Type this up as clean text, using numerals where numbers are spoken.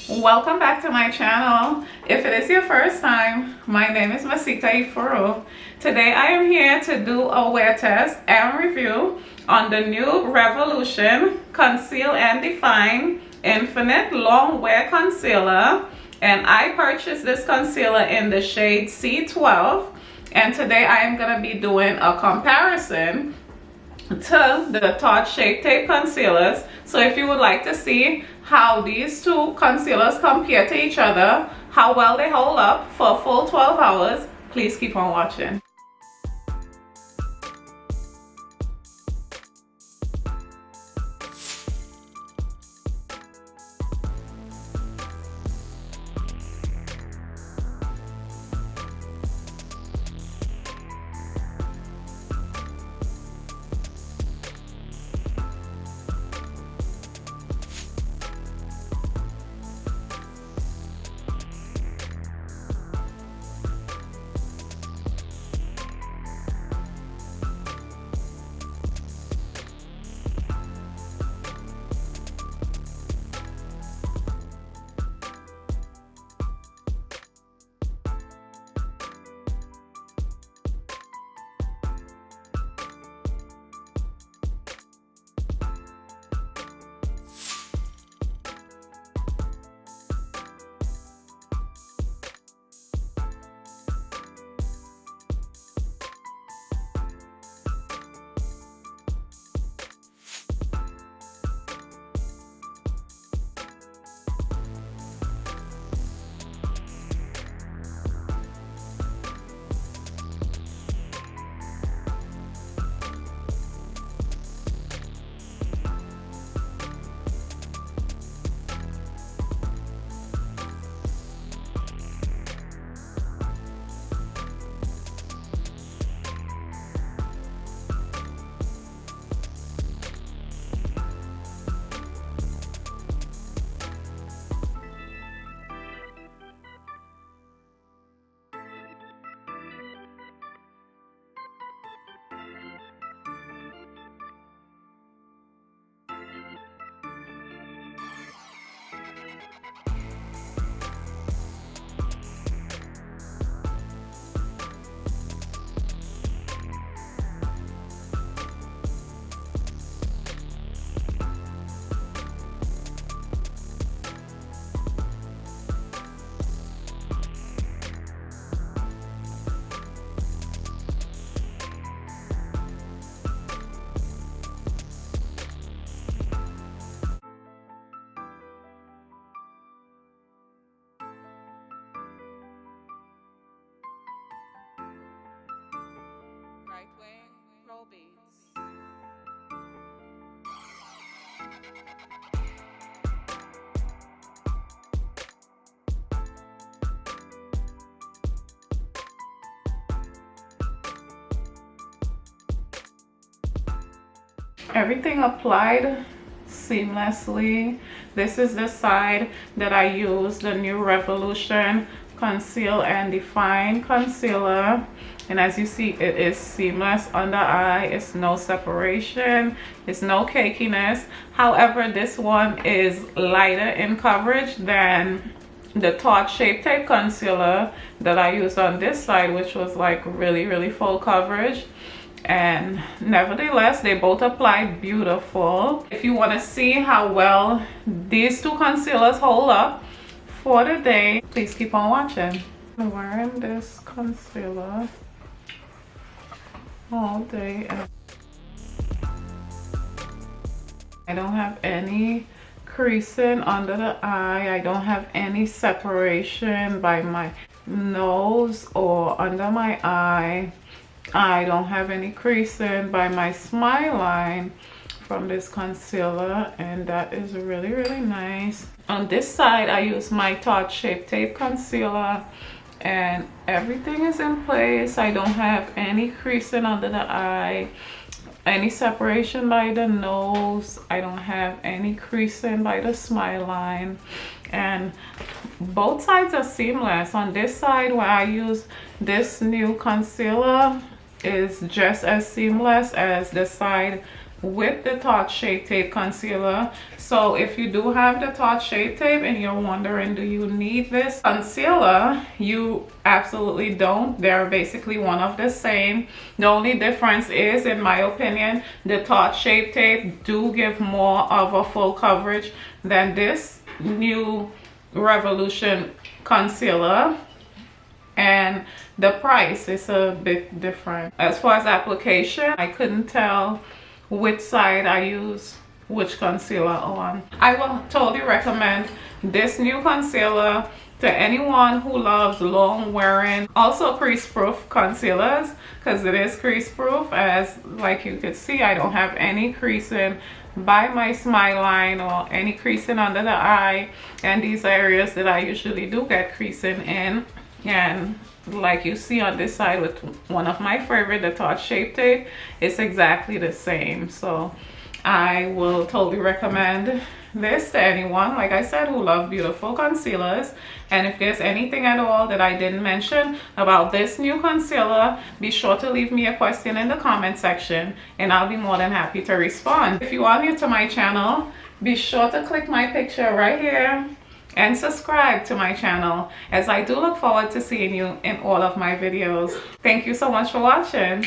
Welcome back to my channel. If it is your first time, my name is Masika Ifuru. Today I am here to do a wear test and review on the new Revolution Conceal and Define Infinite Long Wear Concealer, and I purchased this concealer in the shade C12, and today I am going to be doing a comparison to the Tarte Shape Tape concealers. So if you would like to see how these two concealers compare to each other, how well they hold up for a full 12 hours, please keep on watching. Right wing, roll beads. Everything applied seamlessly. This is the side that I use the new Revolution Conceal and Define concealer, and as you see, it is seamless under eye. It's no separation, it's no cakiness. However, this one is lighter in coverage than the Tarte Shape Tape concealer that I used on this side, which was like really full coverage. And nevertheless, they both apply beautiful. If you want to see how well these two concealers hold up for the day, please keep on watching. I'm wearing this concealer all day. I don't have any creasing under the eye. I don't have any separation by my nose or under my eye. I don't have any creasing by my smile line from this concealer, and that is really nice. On this side, I use my Tarte Shape Tape concealer, and everything is in place. I don't have any creasing under the eye, any separation by the nose. I don't have any creasing by the smile line, and both sides are seamless. On this side, where I use this new concealer, is just as seamless as the side with the Tarte Shape Tape Concealer. So if you do have the Tarte Shape Tape and you're wondering, do you need this concealer? You absolutely don't. They're basically one of the same. The only difference is, in my opinion, the Tarte Shape Tape do give more of a full coverage than this new Revolution concealer, and the price is a bit different. As far as application, I couldn't tell which side I use which concealer on. I will totally recommend this new concealer to anyone who loves long wearing, also crease proof concealers, because it is crease proof. As like you could see, I don't have any creasing by my smile line or any creasing under the eye, and these areas that I usually do get creasing in. And like you see on this side with one of my favorite, the Tarte Shape Tape, it's exactly the same. So I will totally recommend this to anyone, like I said, who love beautiful concealers. And if there's anything at all that I didn't mention about this new concealer, be sure to leave me a question in the comment section and I'll be more than happy to respond. If you are new to my channel, be sure to click my picture right here and subscribe to my channel, as I do look forward to seeing you in all of my videos. Thank you so much for watching.